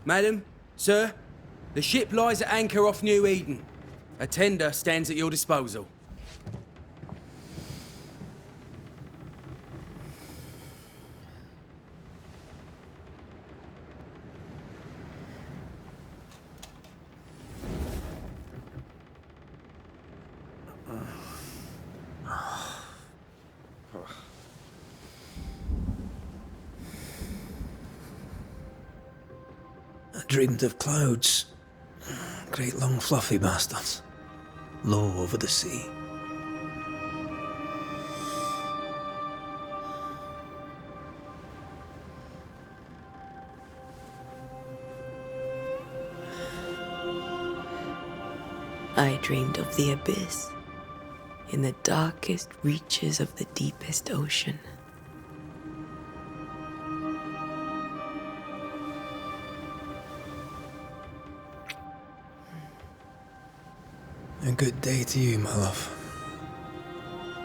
Madam, sir, the ship lies at anchor off New Eden. A tender stands at your disposal. I dreamed of clouds. Great long fluffy bastards. Low over the sea. I dreamed of the abyss, in the darkest reaches of the deepest ocean. A good day to you, my love.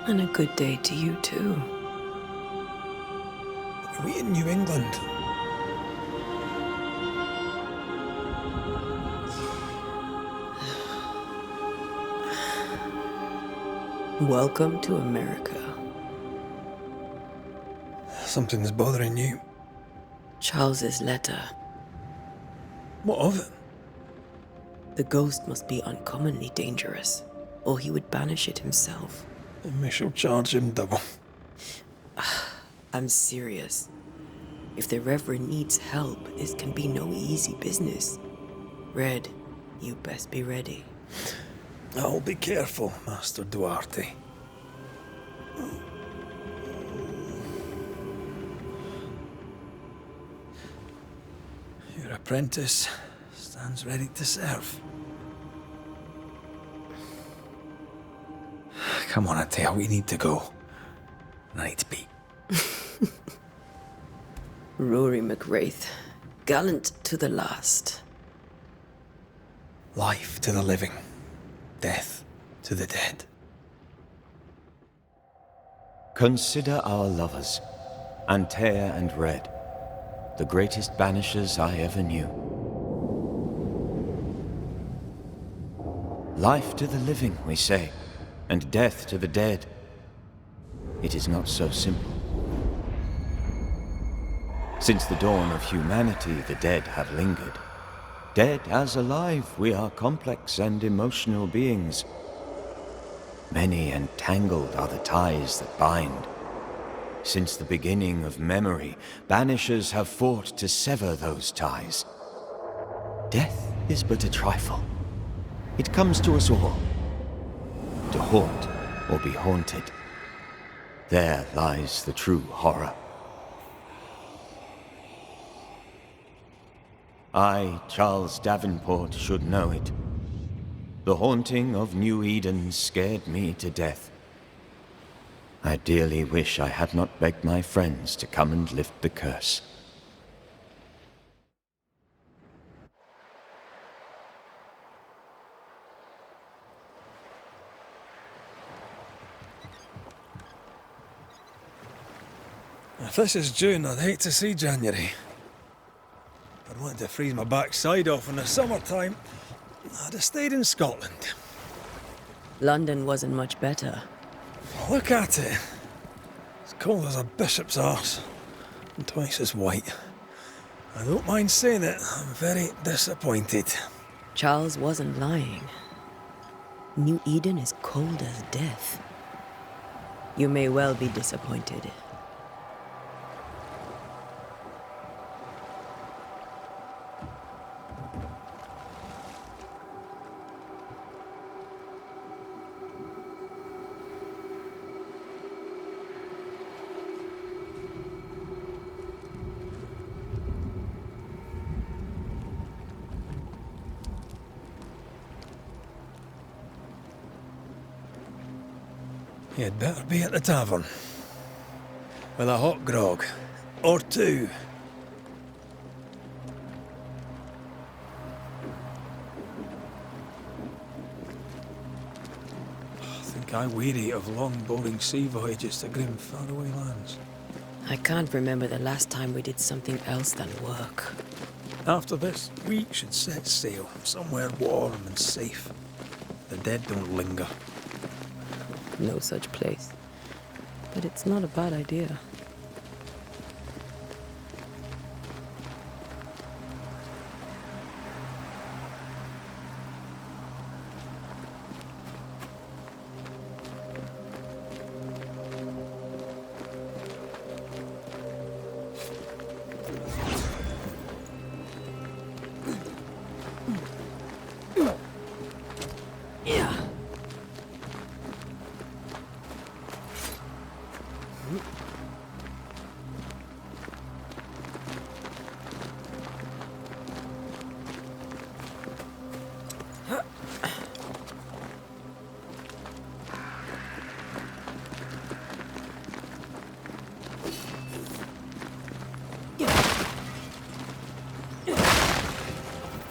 And a good day to you too. Are we in New England? Welcome to America. Something's bothering you. Charles's letter. What of it? The ghost must be uncommonly dangerous, or he would banish it himself. And we shall charge him double. I'm serious. If the Reverend needs help, it can be no easy business. Red, you best be ready. I'll be careful, Master Duarte. Your apprentice stands ready to serve. Come on, Atea, we need to go. I need to be. Rory McWraith, gallant to the last. Life to the living, death to the dead. Consider our lovers, Antea and Red, the greatest banishers I ever knew. Life to the living, we say, and death to the dead. It is not so simple. Since the dawn of humanity, the dead have lingered. Dead as alive, we are complex and emotional beings. Many and tangled are the ties that bind. Since the beginning of memory, banishers have fought to sever those ties. Death is but a trifle. It comes to us all. To haunt or be haunted. There lies the true horror. I, Charles Davenport, should know it. The haunting of New Eden scared me to death. I dearly wish I had not begged my friends to come and lift the curse. If this is June, I'd hate to see January. I'd wanted to freeze my backside off in the summertime. I'd have stayed in Scotland. London wasn't much better. Look at it. As cold as a bishop's arse. And twice as white. I don't mind saying it, I'm very disappointed. Charles wasn't lying. New Eden is cold as death. You may well be disappointed. You'd better be at the tavern. With a hot grog. Or two. I think I weary of long, boring sea voyages to grim, faraway lands. I can't remember the last time we did something else than work. After this, we should set sail somewhere warm and safe. The dead don't linger. No such place. But it's not a bad idea.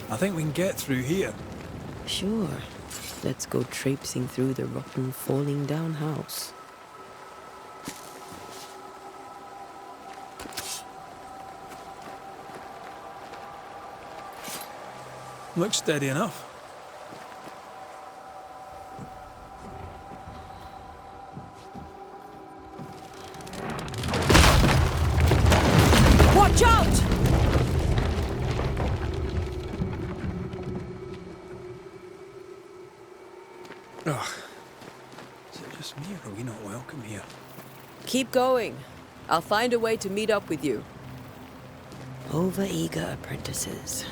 I think we can get through here. Sure. Let's go traipsing through the rotten, falling down house. Looks steady enough. Watch out! Ugh. Is it just me or are we not welcome here? Keep going. I'll find a way to meet up with you. Over-eager apprentices.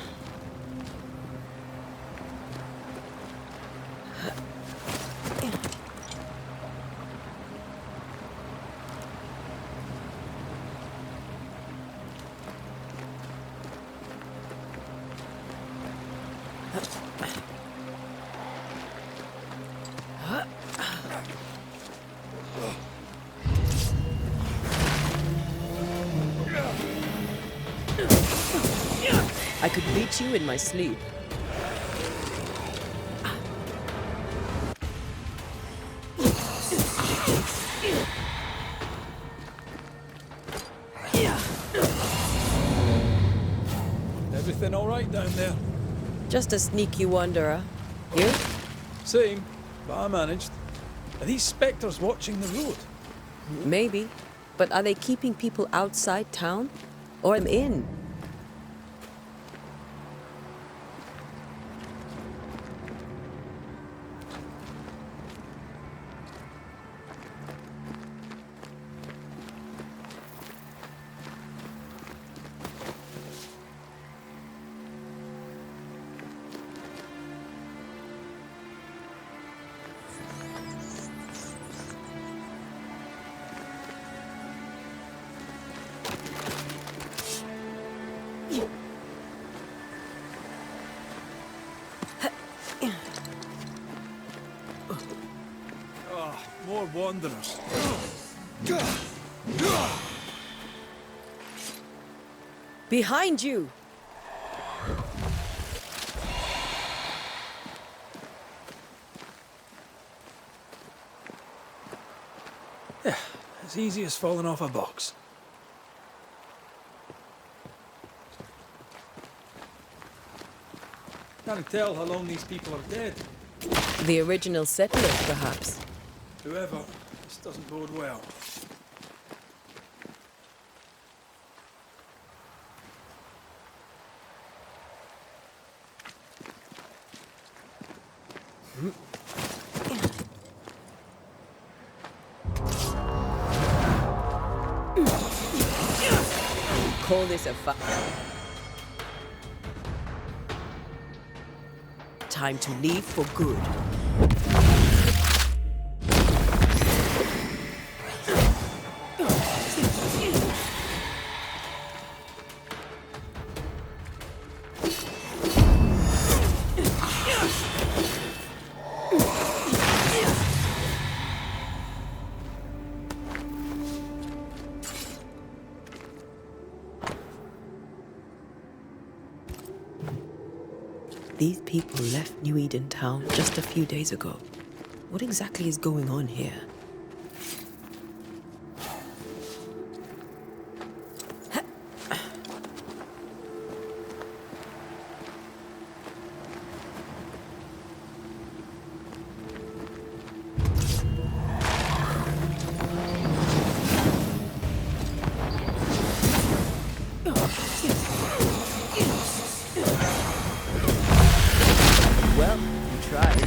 I could reach you in my sleep. Everything all right down there? Just a sneaky wanderer. You? Same, but I managed. Are these spectres watching the road? Maybe. But are they keeping people outside town? Or in? More wanderers. Behind you! Yeah, as easy as falling off a box. Can't tell how long these people are dead. The original settlers, perhaps. Whoever, this doesn't bode well. Call this a time to leave for good. These people left New Eden town just a few days ago. What exactly is going on here? Well, you tried.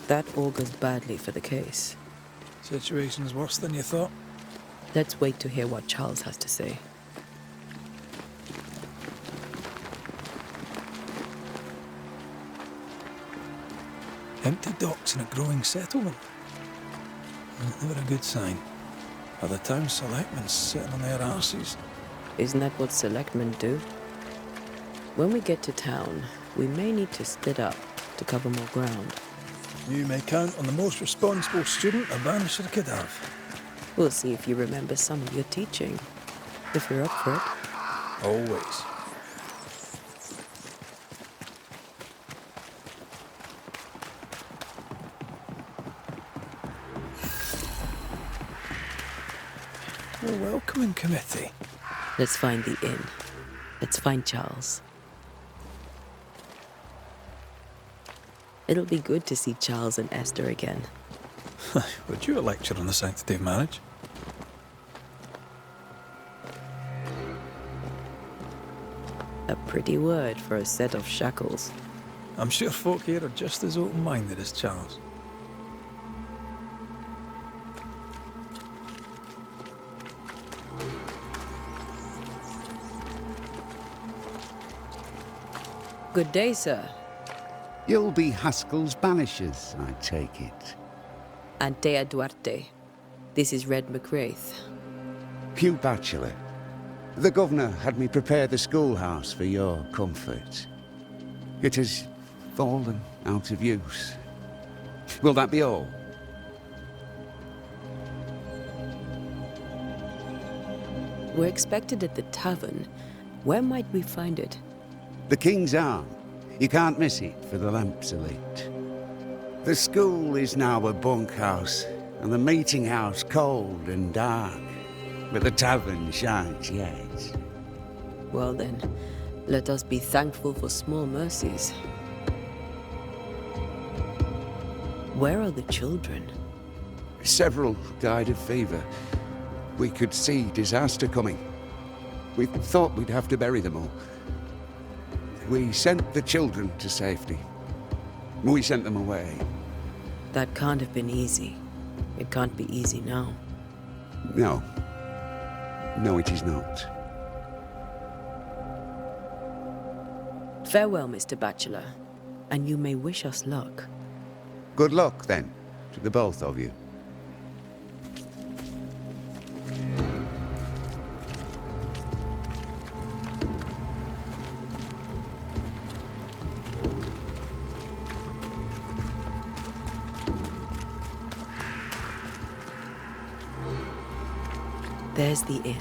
That augurs badly for the case. Situation's worse than you thought. Let's wait to hear what Charles has to say. Empty docks in a growing settlement. Never a good sign. Are the town selectmen sitting on their arses? Isn't that what selectmen do? When we get to town, we may need to split up to cover more ground. You may count on the most responsible student a banisher could have. We'll see if you remember some of your teaching. If you're up for it. Always. A welcoming committee. Let's find the inn. Let's find Charles. It'll be good to see Charles and Esther again. Would you a lecture on the sanctity of marriage? A pretty word for a set of shackles. I'm sure folk here are just as open-minded as Charles. Good day, sir. You'll be Haskell's banishers, I take it. Antea Duarte. This is Red McWraith. Hugh Bachelor. The governor had me prepare the schoolhouse for your comfort. It has fallen out of use. Will that be all? We're expected at the tavern. Where might we find it? The King's Arm. You can't miss it, for the lamps are lit. The school is now a bunkhouse, and the meeting house cold and dark. But the tavern shines yet. Well then, let us be thankful for small mercies. Where are the children? Several died of fever. We could see disaster coming. We thought we'd have to bury them all. We sent the children to safety. We sent them away. That can't have been easy. It can't be easy now. No. No, it is not. Farewell, Mr. Bachelor, and you may wish us luck. Good luck, then, to the both of you. There's the inn.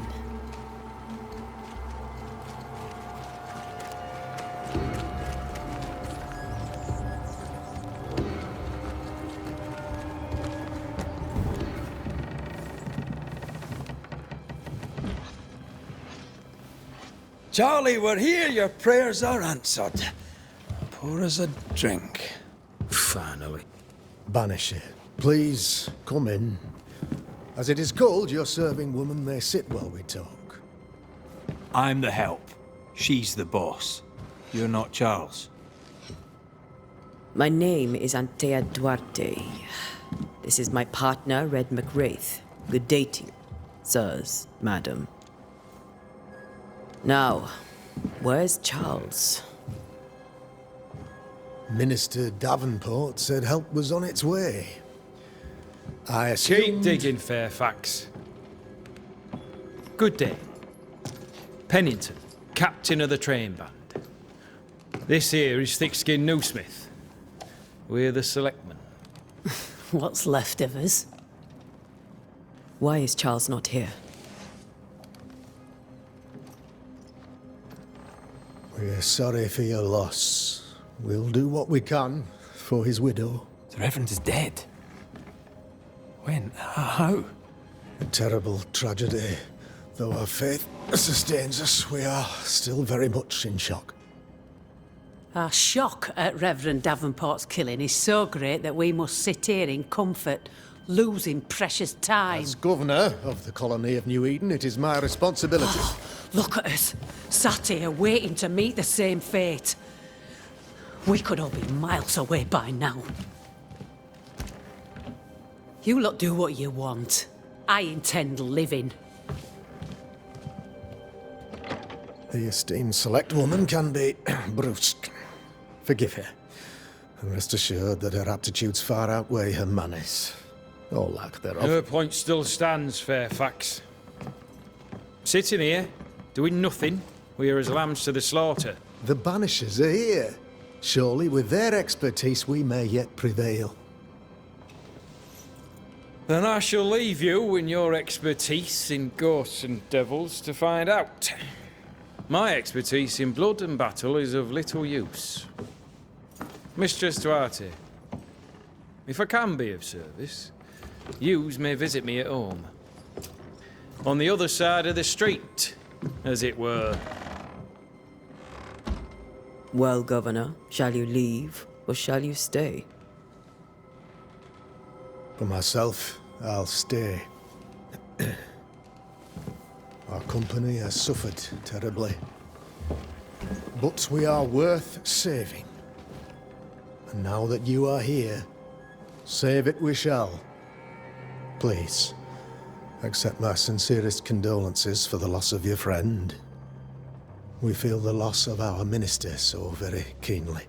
Charlie, we're here. Your prayers are answered. Pour us a drink. Finally. Banisher, please come in. As it is called, your serving woman may sit while we talk. I'm the help. She's the boss. You're not Charles. My name is Antea Duarte. This is my partner, Red McWraith. Good day to you, sirs, madam. Now, where's Charles? Minister Davenport said help was on its way. I Keep assumed... digging, Fairfax. Good day. Pennington, captain of the train band. This here is Thick-Skinned Newsmith. We're the selectmen. What's left of us? Why is Charles not here? We're sorry for your loss. We'll do what we can for his widow. The Reverend is dead. When? How? A terrible tragedy. Though our faith sustains us, we are still very much in shock. Our shock at Reverend Davenport's killing is so great that we must sit here in comfort, losing precious time. As governor of the colony of New Eden, it is my responsibility. Look at us, sat here waiting to meet the same fate. We could all be miles away by now. You lot do what you want. I intend living. The esteemed select woman can be brusque. Forgive her. And rest assured that her aptitudes far outweigh her manners. Or lack thereof. Her point still stands, Fairfax. Sitting here, doing nothing, we are as lambs to the slaughter. The Banishers are here. Surely with their expertise we may yet prevail. Then I shall leave you and your expertise in ghosts and devils to find out. My expertise in blood and battle is of little use. Mistress Duarte, if I can be of service, yous may visit me at home. On the other side of the street, as it were. Well, Governor, shall you leave or shall you stay? For myself, I'll stay. Our company has suffered terribly. But we are worth saving. And now that you are here, save it we shall. Please, accept my sincerest condolences for the loss of your friend. We feel the loss of our minister so very keenly.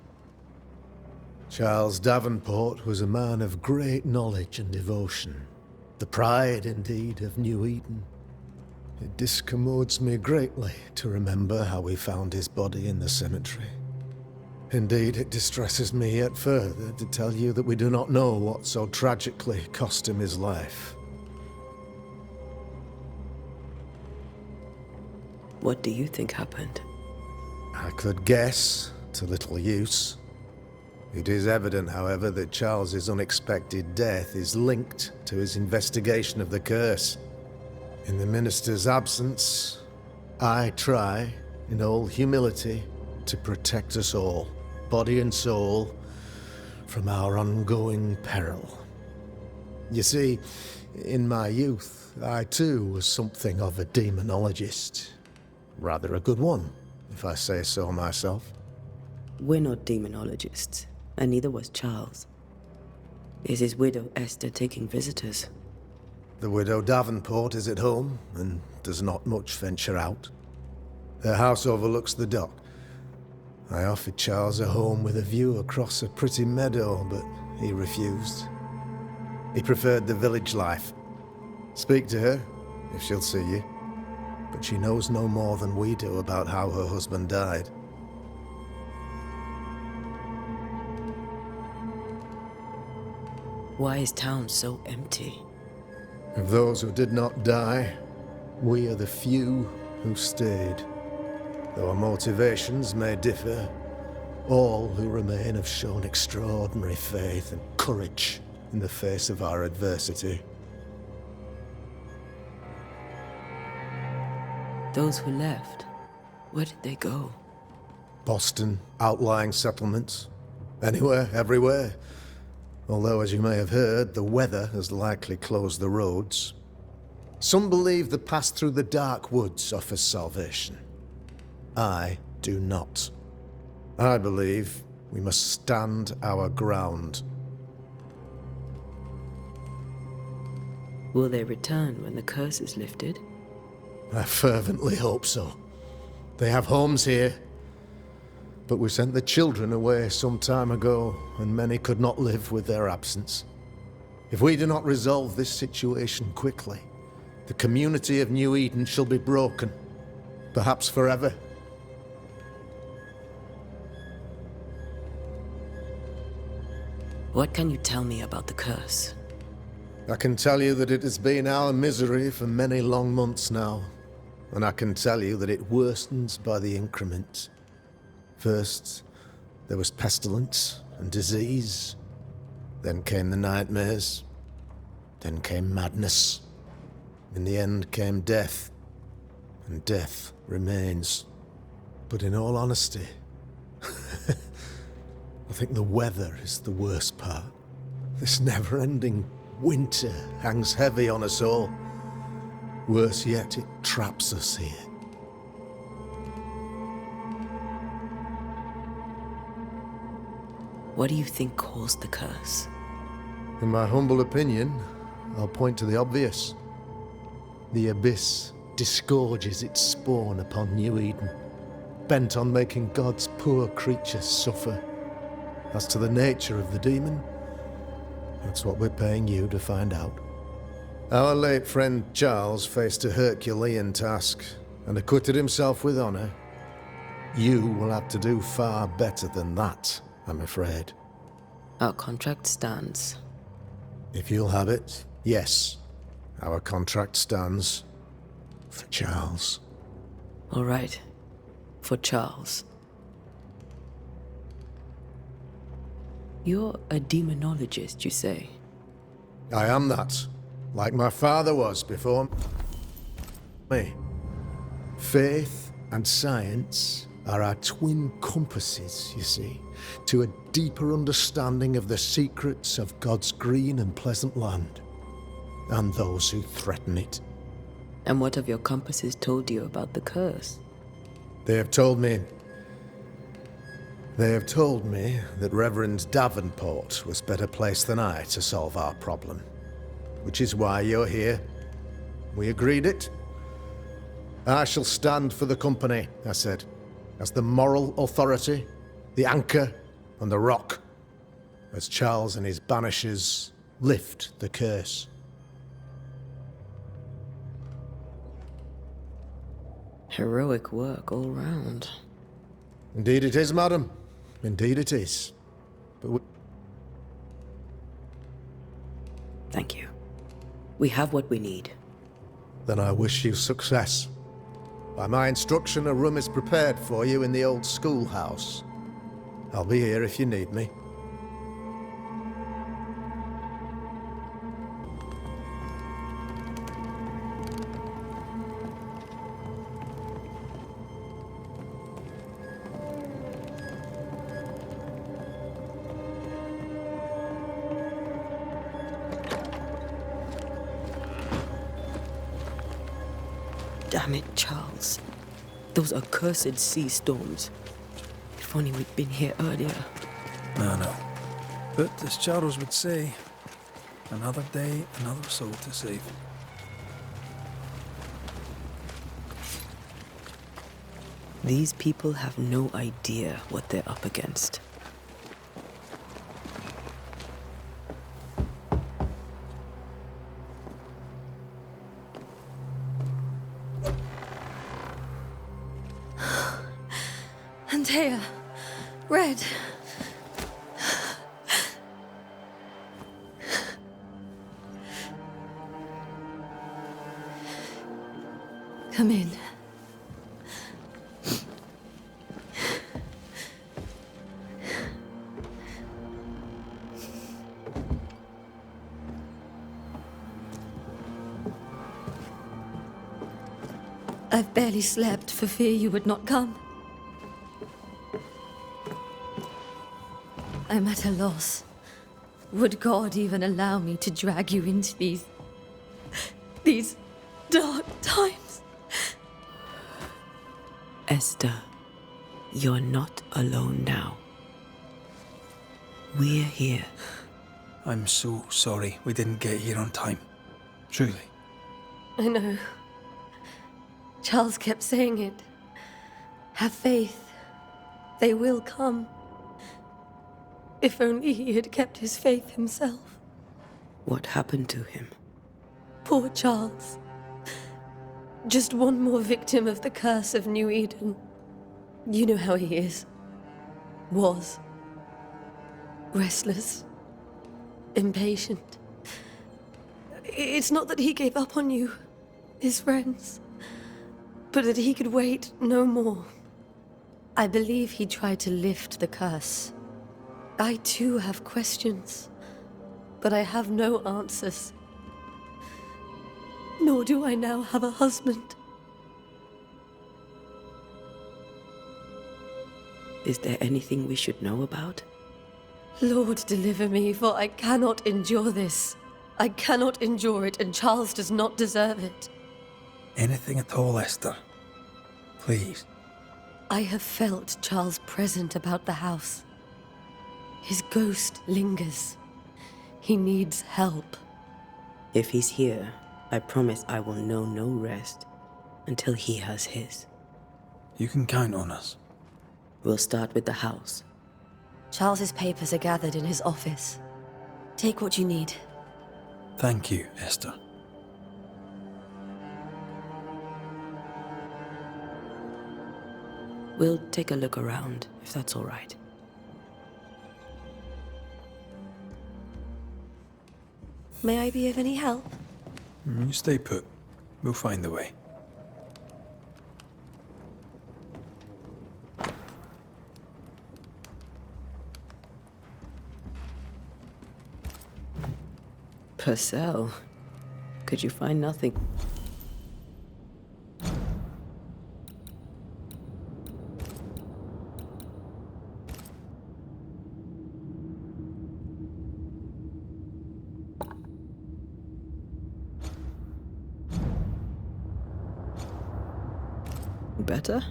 Charles Davenport was a man of great knowledge and devotion. The pride, indeed, of New Eden. It discommodes me greatly to remember how we found his body in the cemetery. Indeed, it distresses me yet further to tell you that we do not know what so tragically cost him his life. What do you think happened? I could guess, to little use. It is evident, however, that Charles's unexpected death is linked to his investigation of the curse. In the minister's absence, I try, in all humility, to protect us all, body and soul, from our ongoing peril. You see, in my youth, I too was something of a demonologist. Rather a good one, if I say so myself. We're not demonologists, and neither was Charles. Is his widow Esther taking visitors? The widow Davenport is at home, and does not much venture out. Her house overlooks the dock. I offered Charles a home with a view across a pretty meadow, but he refused. He preferred the village life. Speak to her, if she'll see you. But she knows no more than we do about how her husband died. Why is town so empty? Of those who did not die, we are the few who stayed. Though our motivations may differ, all who remain have shown extraordinary faith and courage in the face of our adversity. Those who left, where did they go? Boston, outlying settlements. Anywhere, everywhere. Although, as you may have heard, the weather has likely closed the roads. Some believe the path through the dark woods offers salvation. I do not. I believe we must stand our ground. Will they return when the curse is lifted? I fervently hope so. They have homes here. But we sent the children away some time ago, and many could not live with their absence. If we do not resolve this situation quickly, the community of New Eden shall be broken, perhaps forever. What can you tell me about the curse? I can tell you that it has been our misery for many long months now, and I can tell you that it worsens by the increment. First, there was pestilence and disease. Then came the nightmares. Then came madness. In the end came death, and death remains. But in all honesty, I think the weather is the worst part. This never-ending winter hangs heavy on us all. Worse yet, it traps us here. What do you think caused the curse? In my humble opinion, I'll point to the obvious. The Abyss disgorges its spawn upon New Eden, bent on making God's poor creatures suffer. As to the nature of the demon, that's what we're paying you to find out. Our late friend Charles faced a Herculean task and acquitted himself with honor. You will have to do far better than that, I'm afraid. Our contract stands. If you'll have it, yes. Our contract stands for Charles. All right. For Charles. You're a demonologist, you say? I am that, like my father was before me. Faith and science are our twin compasses, you see, to a deeper understanding of the secrets of God's green and pleasant land, and those who threaten it. And what have your compasses told you about the curse? They have told me that Reverend Davenport was better placed than I to solve our problem. Which is why you're here. We agreed it. I shall stand for the company, I said, as the moral authority, the anchor, and the rock, as Charles and his banishers lift the curse. Heroic work all round. Indeed it is, madam. Indeed it is. But Thank you. We have what we need. then I wish you success. By my instruction, a room is prepared for you in the old schoolhouse. I'll be here if you need me. Damn it, Charles. Those accursed sea storms. If only we'd been here earlier. No. But as Charles would say, another day, another soul to save. These people have no idea what they're up against. Antea, Red. Come in. I've barely slept for fear you would not come. I'm at a loss. Would God even allow me to drag you into these dark times? Esther, you're not alone now. We're here. I'm so sorry we didn't get here on time. Truly. I know. Charles kept saying it. Have faith. They will come. If only he had kept his faith himself. What happened to him? Poor Charles. Just one more victim of the curse of New Eden. You know how he is. Was. Restless. Impatient. It's not that he gave up on you, his friends, but that he could wait no more. I believe he tried to lift the curse. I too have questions, but I have no answers. nor do I now have a husband. Is there anything we should know about? Lord, deliver me, for I cannot endure this. I cannot endure it, and Charles does not deserve it. Anything at all, Esther. Please. I have felt Charles present about the house. His ghost lingers. He needs help. If he's here, I promise I will know no rest until he has his. You can count on us. We'll start with the house. Charles's papers are gathered in his office. Take what you need. Thank you, Esther. We'll take a look around, if that's all right. May I be of any help? You stay put. We'll find the way. Purcell, could you find nothing? Better?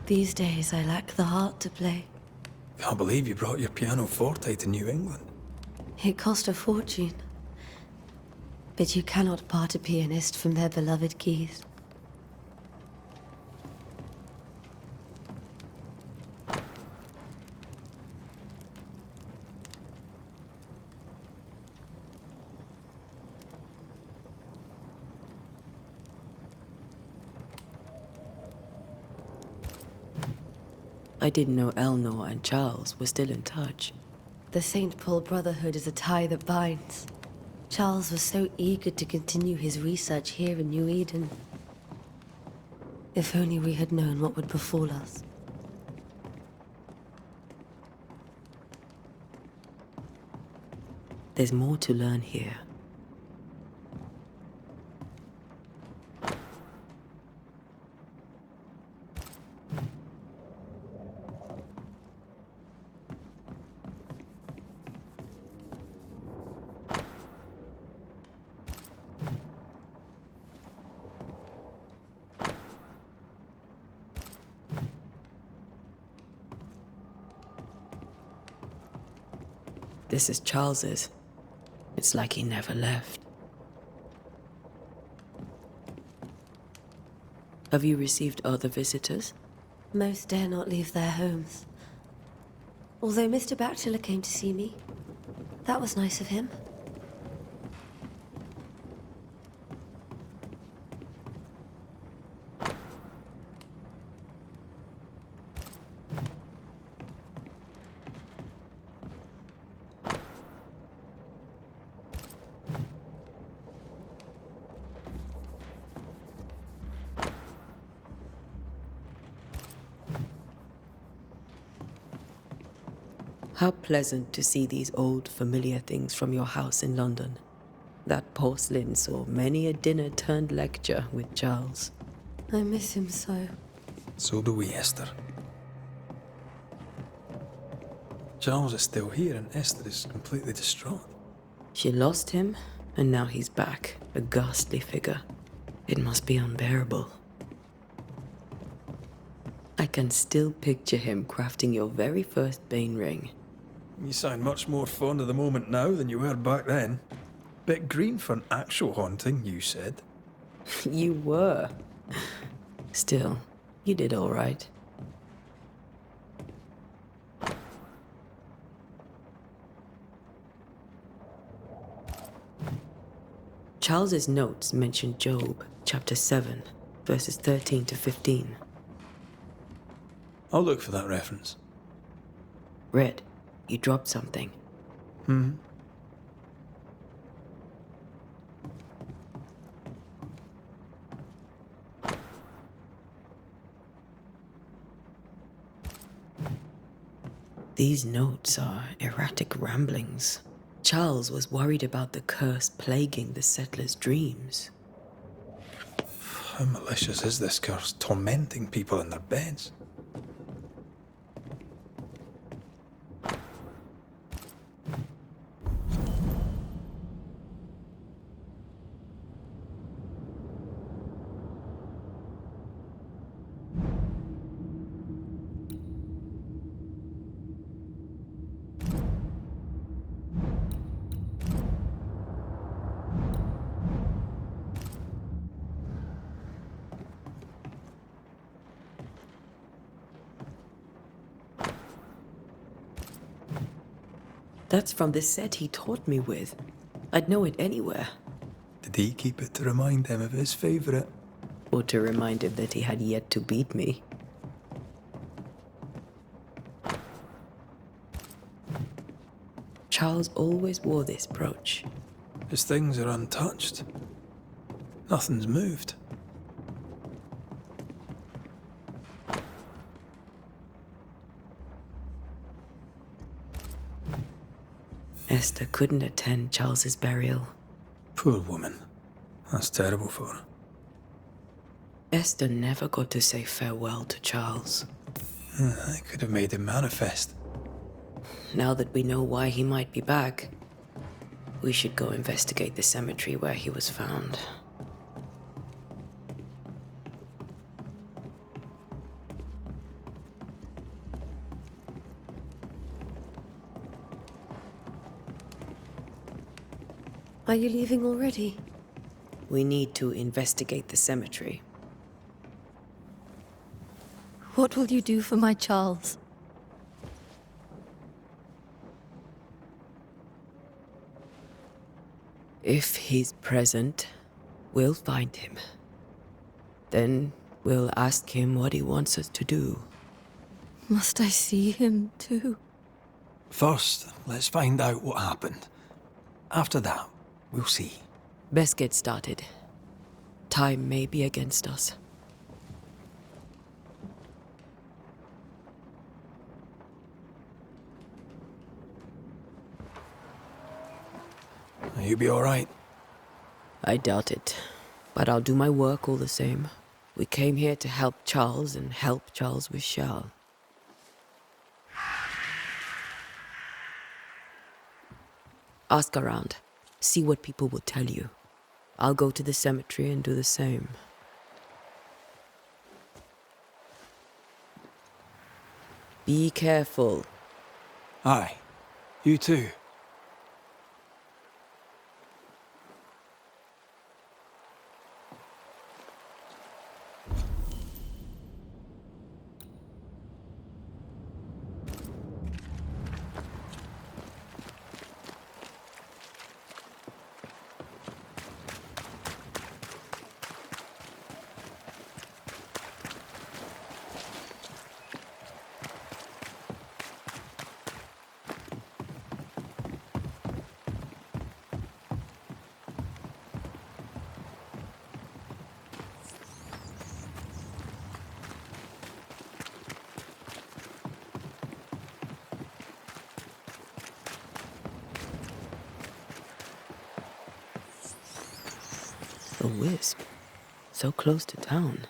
These days I lack the heart to play. Can't believe you brought your pianoforte to New England. It cost a fortune. But you cannot part a pianist from their beloved keys. I didn't know Eleanor and Charles were still in touch. The St. Paul Brotherhood is a tie that binds. Charles was so eager to continue his research here in New Eden. If only we had known what would befall us. There's more to learn here. This is Charles's. It's like he never left. Have you received other visitors? Most dare not leave their homes. Although Mr. Bachelor came to see me. That was nice of him. How pleasant to see these old, familiar things from your house in London. That porcelain saw many a dinner-turned-lecture with Charles. I miss him so. So do we, Esther. Charles is still here and Esther is completely distraught. She lost him, and now he's back, a ghastly figure. It must be unbearable. I can still picture him crafting your very first Bane ring. You sound much more fond of the moment now than you were back then. Bit green for an actual haunting, you said. You were. Still, you did all right. Charles's notes mention Job, chapter 7, verses 13 to 15. I'll look for that reference. Red, you dropped something. These notes are erratic ramblings. Charles was worried about the curse plaguing the settlers' dreams. How malicious is this curse, tormenting people in their beds? That's from the set he taught me with. I'd know it anywhere. Did he keep it to remind him of his favourite? Or to remind him that he had yet to beat me. Charles always wore this brooch. His things are untouched. Nothing's moved. Esther couldn't attend Charles's burial. Poor woman. That's terrible for her. Esther never got to say farewell to Charles. I could have made him manifest. Now that we know why he might be back, we should go investigate the cemetery where he was found. Are you leaving already? We need to investigate the cemetery. What will you do for my Charles? If he's present, we'll find him. Then we'll ask him what he wants us to do. Must I see him too? First, let's find out what happened. After that, we'll see. Best get started. Time may be against us. You be all right? I doubt it, but I'll do my work all the same. We came here to help Charles and help Charles with Charles. Ask around. See what people will tell you. I'll go to the cemetery and do the same. Be careful. Aye. You too. A wisp. So close to town.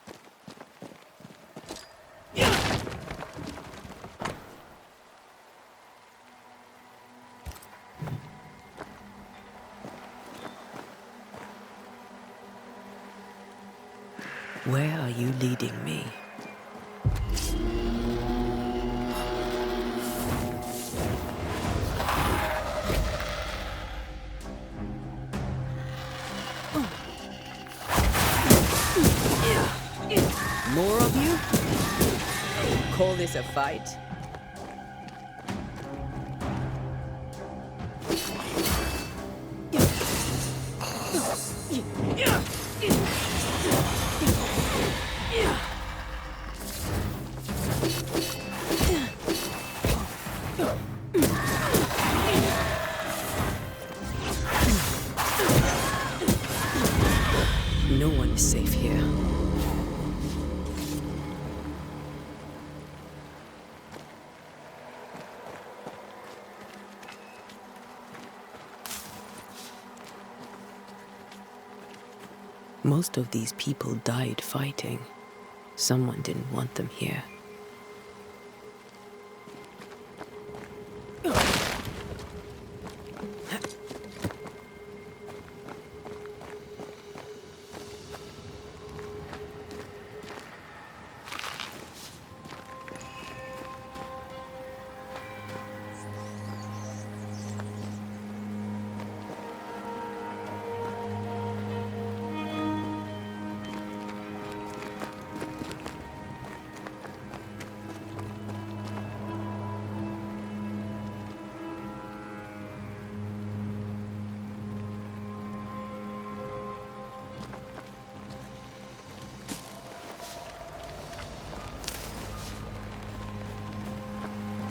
Where are you leading me? More of you? Call this a fight? No one is safe here. Most of these people died fighting. Someone didn't want them here.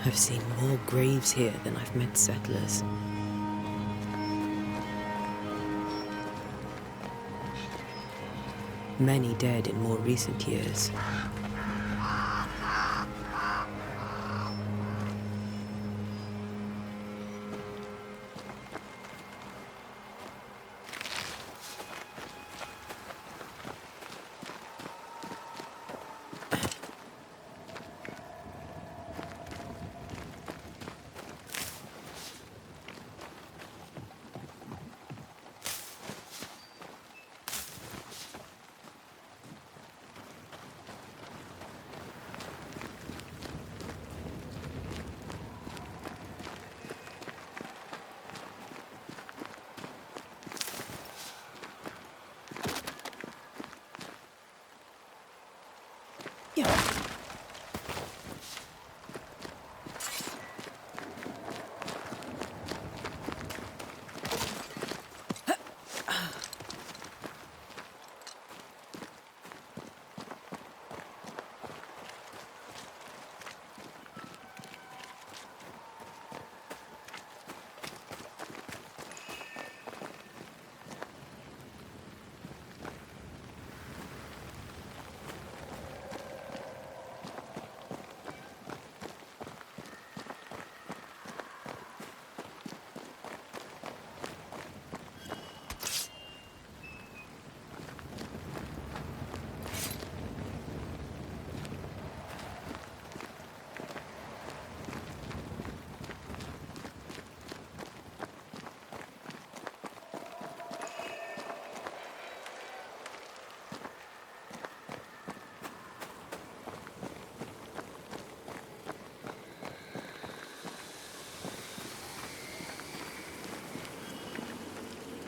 I've seen more graves here than I've met settlers. Many dead in more recent years.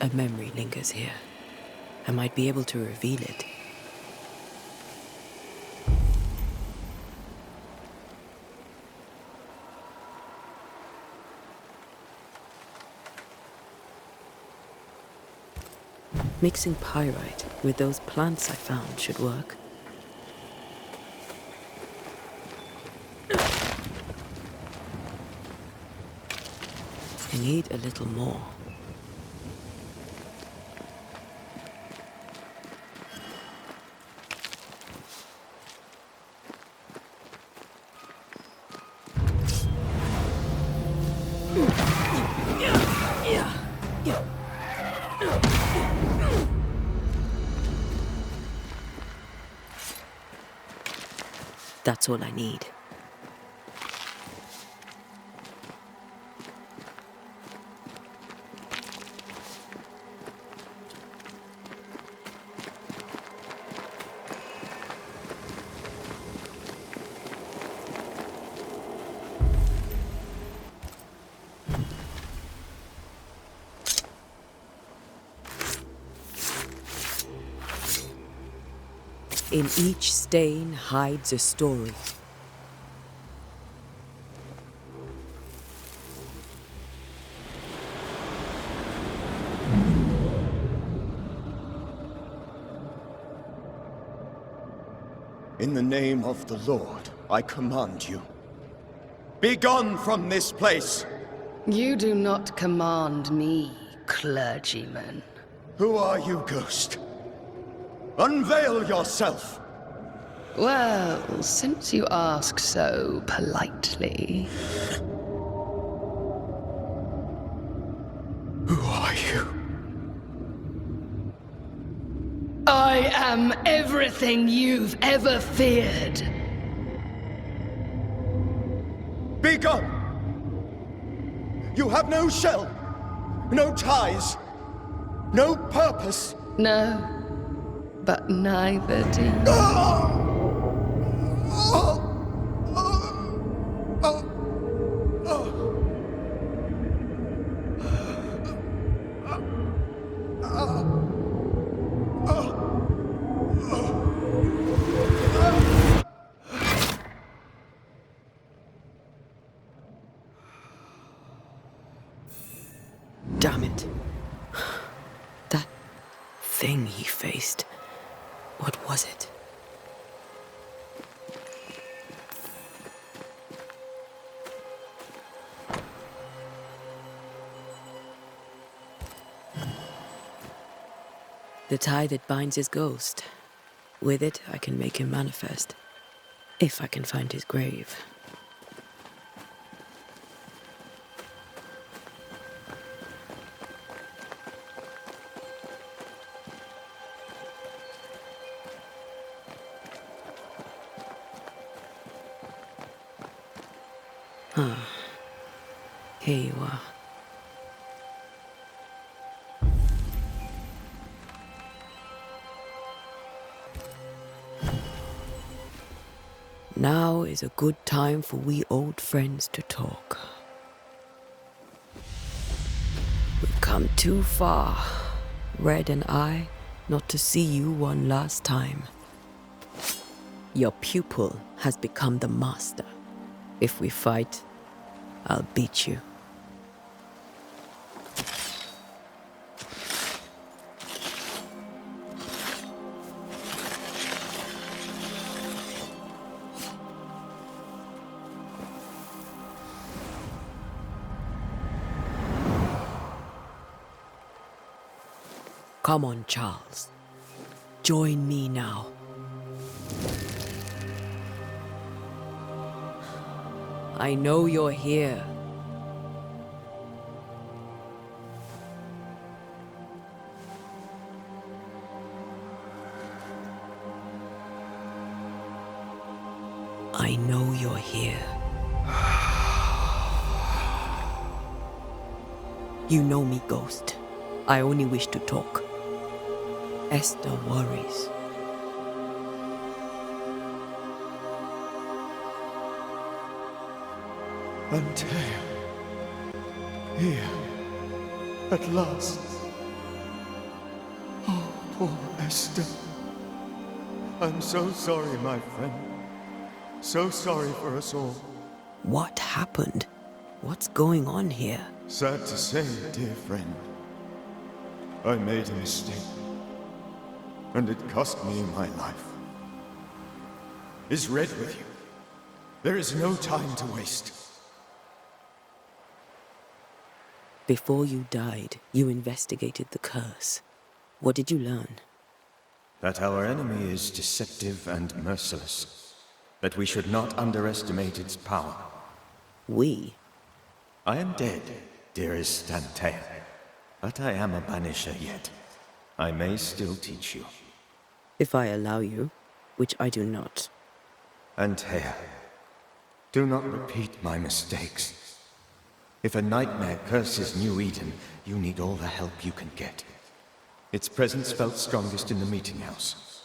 A memory lingers here. I might be able to reveal it. Mixing pyrite with those plants I found should work. I need a little more. That's all I need. In each stain hides a story. In the name of the Lord, I command you. Be gone from this place! You do not command me, clergyman. Who are you, ghost? Unveil yourself! Well, since you ask so politely... Who are you? I I am everything you've ever feared. Be gone! You have no shell, no ties, no purpose. No, but neither do you. Damn it. That thing he faced. What was it? The tie that binds his ghost. With it, I can make him manifest. If I can find his grave. Here you are. Now is a good time for we old friends to talk. We've come too far, Red and I, not to see you one last time. Your pupil has become the master. If we fight, I'll beat you. Come on, Charles. Join me now. I know you're here. I know you're here. You know me, Ghost. I only wish to talk. Esther worries. Antea. Here. At last. Oh, poor Esther. I'm so sorry, my friend. So sorry for us all. What happened? What's going on here? Sad to say, dear friend. I made a mistake. And it cost me my life. Is Red with you? There is no time to waste. Before you died, you investigated the curse. What did you learn? That our enemy is deceptive and merciless. That we should not underestimate its power. We? I am dead, dearest Antea. But I am a banisher yet. I may still teach you. If I allow you, which I do not. Antea, do not repeat my mistakes. If a nightmare curses New Eden, you need all the help you can get. Its presence felt strongest in the meeting house.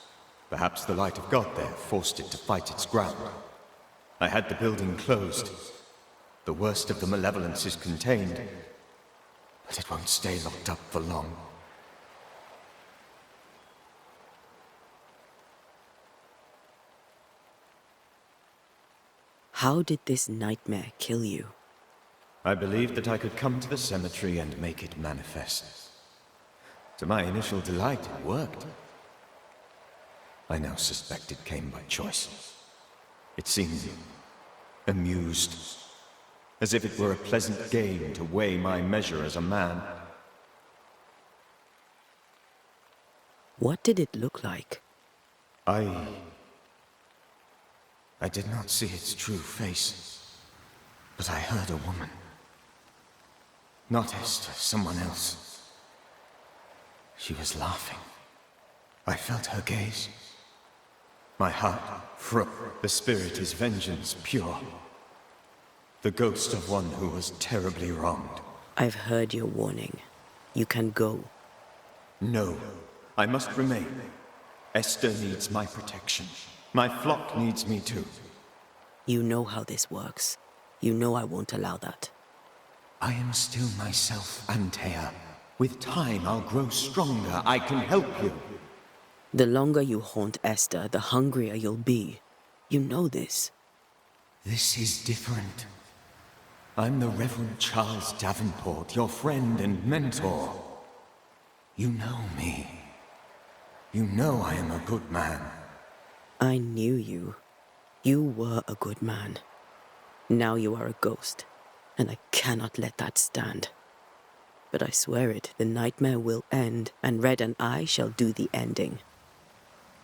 Perhaps the light of God there forced it to fight its ground. I had the building closed. The worst of the malevolence is contained, but it won't stay locked up for long. How did this nightmare kill you? I believed that I could come to the cemetery and make it manifest. To my initial delight, it worked. I now suspect it came by choice. It seemed amused, as if it were a pleasant game to weigh my measure as a man. What did it look like? I did not see its true face, but I heard a woman. Not Esther, someone else. She was laughing. I felt her gaze. My heart froze. The spirit is vengeance pure. The ghost of one who was terribly wronged. I've heard your warning. You can go. No, I must remain. Esther needs my protection. My flock needs me too. You know how this works. You know I won't allow that. I am still myself, Antea. With time, I'll grow stronger. I can help you. The longer you haunt Esther, the hungrier you'll be. You know this. This is different. I'm the Reverend Charles Davenport, your friend and mentor. You know me. You know I am a good man. I knew you. You were a good man. Now you are a ghost, and I cannot let that stand. But I swear it, the nightmare will end, and Red and I shall do the ending.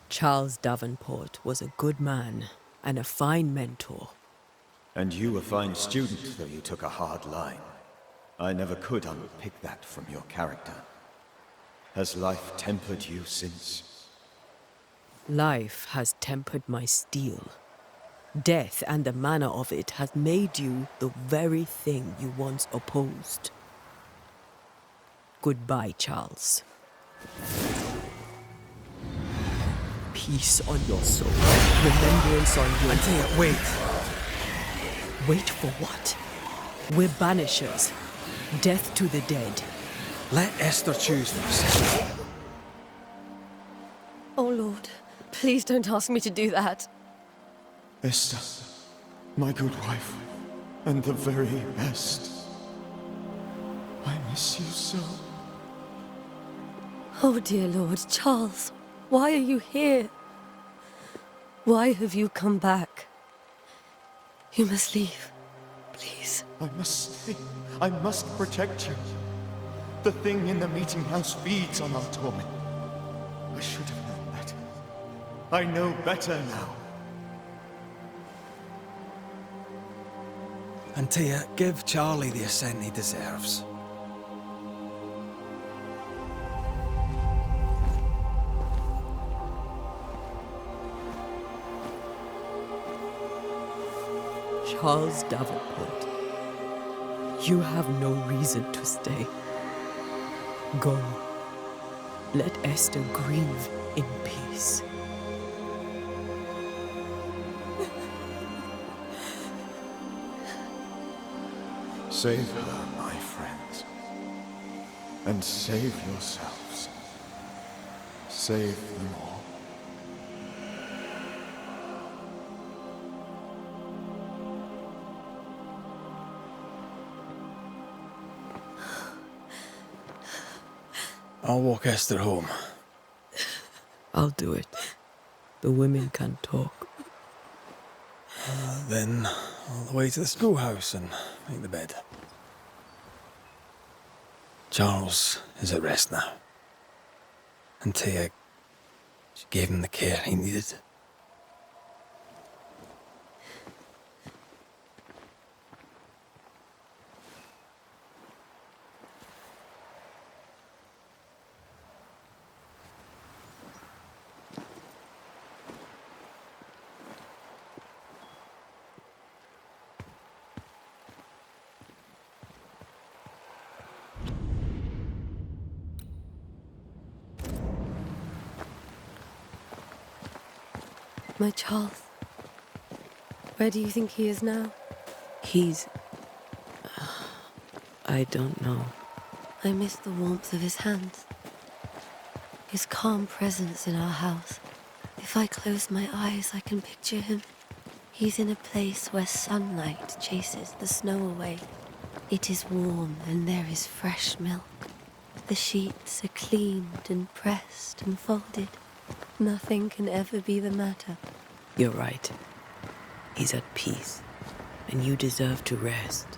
Charles Davenport was a good man and a fine mentor. And you a fine student, though you took a hard line. I never could unpick that from your character. Has life tempered you since? Life has tempered my steel. Death and the manner of it has made you the very thing you once opposed. Goodbye, Charles. Peace on your soul. Remembrance on your... Antea, wait. Wait for what? We're banishers. Death to the dead. Let Esther choose for herself. Oh, Lord, please don't ask me to do that. Esther, my good wife, and the very best. I miss you so. Oh, dear Lord, Charles, why are you here? Why have you come back? You must leave, please. I must stay. I must protect you. The thing in the meeting house feeds on our torment. I should have known better. I know better now. Antea, give Charlie the ascent he deserves. Charles Davenport, you have no reason to stay. Go. Let Esther grieve in peace. Save her, my friends. And save yourselves. Save them all. I'll walk Esther home. I'll do it. The women can talk. Then all the way to the schoolhouse and make the bed. Charles is at rest now. Antea, she gave him the care he needed. My Charles. Where do you think he is now? He's... I don't know. I miss the warmth of his hands. His calm presence in our house. If I close my eyes, I can picture him. He's in a place where sunlight chases the snow away. It is warm and there is fresh milk. The sheets are cleaned and pressed and folded. Nothing can ever be the matter. You're right. He's at peace, and you deserve to rest.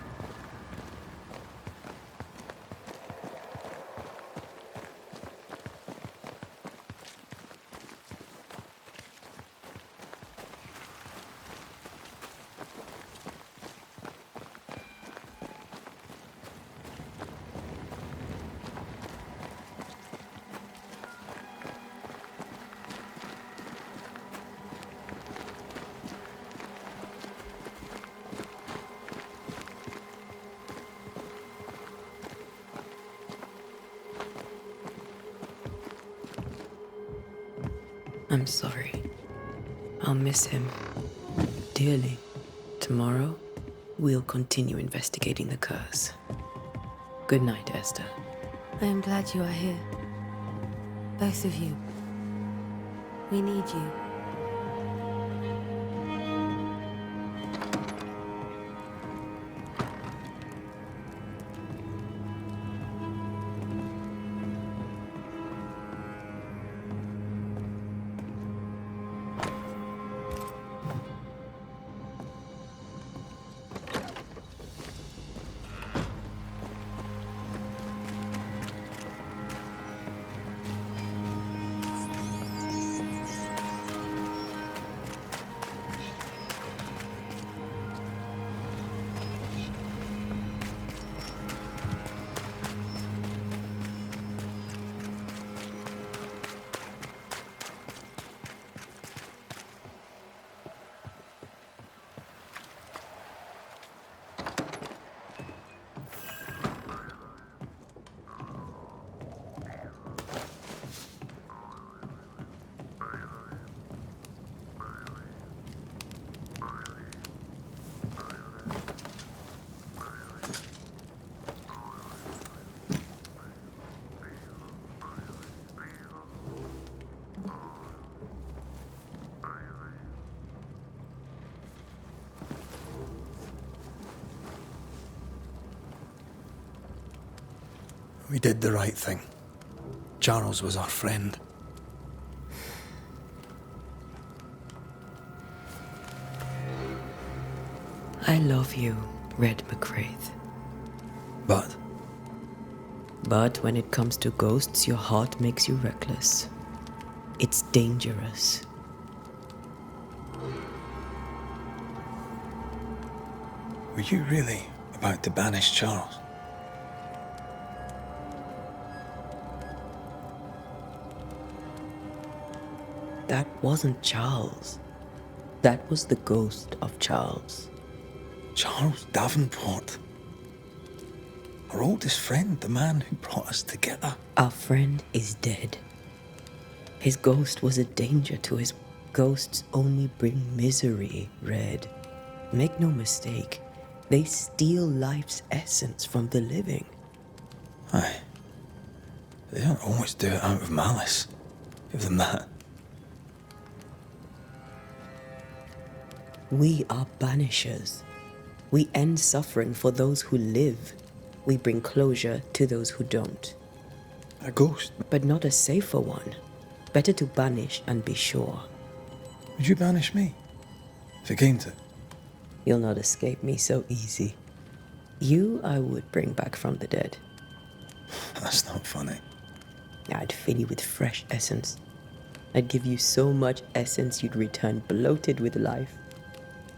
I'm sorry. I'll miss him dearly. Tomorrow, we'll continue investigating the curse. Good night, Esther. I am glad you are here. Both of you. We need you. We did the right thing. Charles was our friend. I love you, Red McCraith. But But when it comes to ghosts, your heart makes you reckless. It's dangerous. were you really about to banish Charles? That wasn't Charles. That was the ghost of Charles. Charles Davenport. Our oldest friend, the man who brought us together. Our friend is dead. His ghost was a danger to his... Ghosts only bring misery, Red. Make no mistake, they steal life's essence from the living. Aye. They don't always do it out of malice. Give them that. We are banishers. We end suffering for those who live. We bring closure to those who don't. A ghost? But not a safer one. Better to banish and be sure. Would you banish me? If it came to it? You'll not escape me so easy. You I would bring back from the dead. That's not funny. I'd fill you with fresh essence. I'd give you so much essence you'd return bloated with life.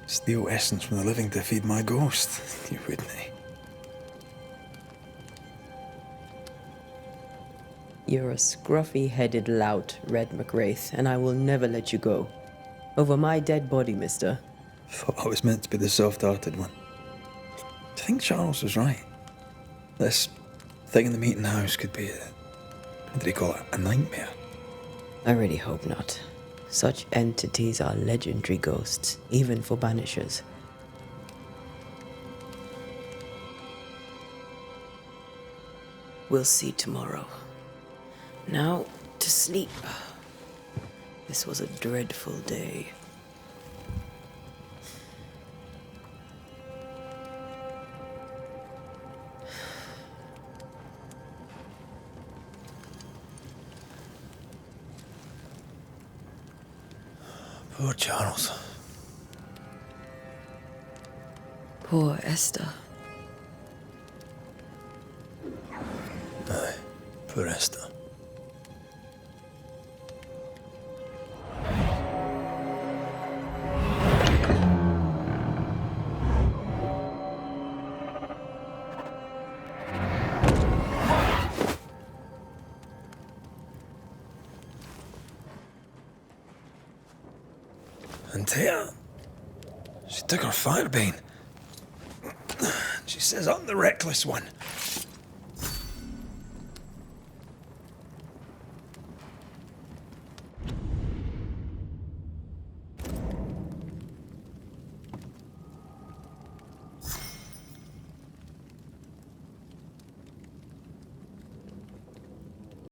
Steal essence from the living to feed my ghost. You wouldn't, eh? You're a scruffy-headed lout, Red McWraith, and I will never let you go. Over my dead body, mister. Thought I was meant to be the soft-hearted one. Do you think Charles was right? This thing in the meeting house could be what did he call it? A nightmare? I really hope not. Such entities are legendary ghosts, even for banishers. We'll see tomorrow. Now, to sleep. This was a dreadful day. Poor Charles. Poor Esther. Aye, poor Esther. And Tia, she took her firebane. She says I'm the reckless one.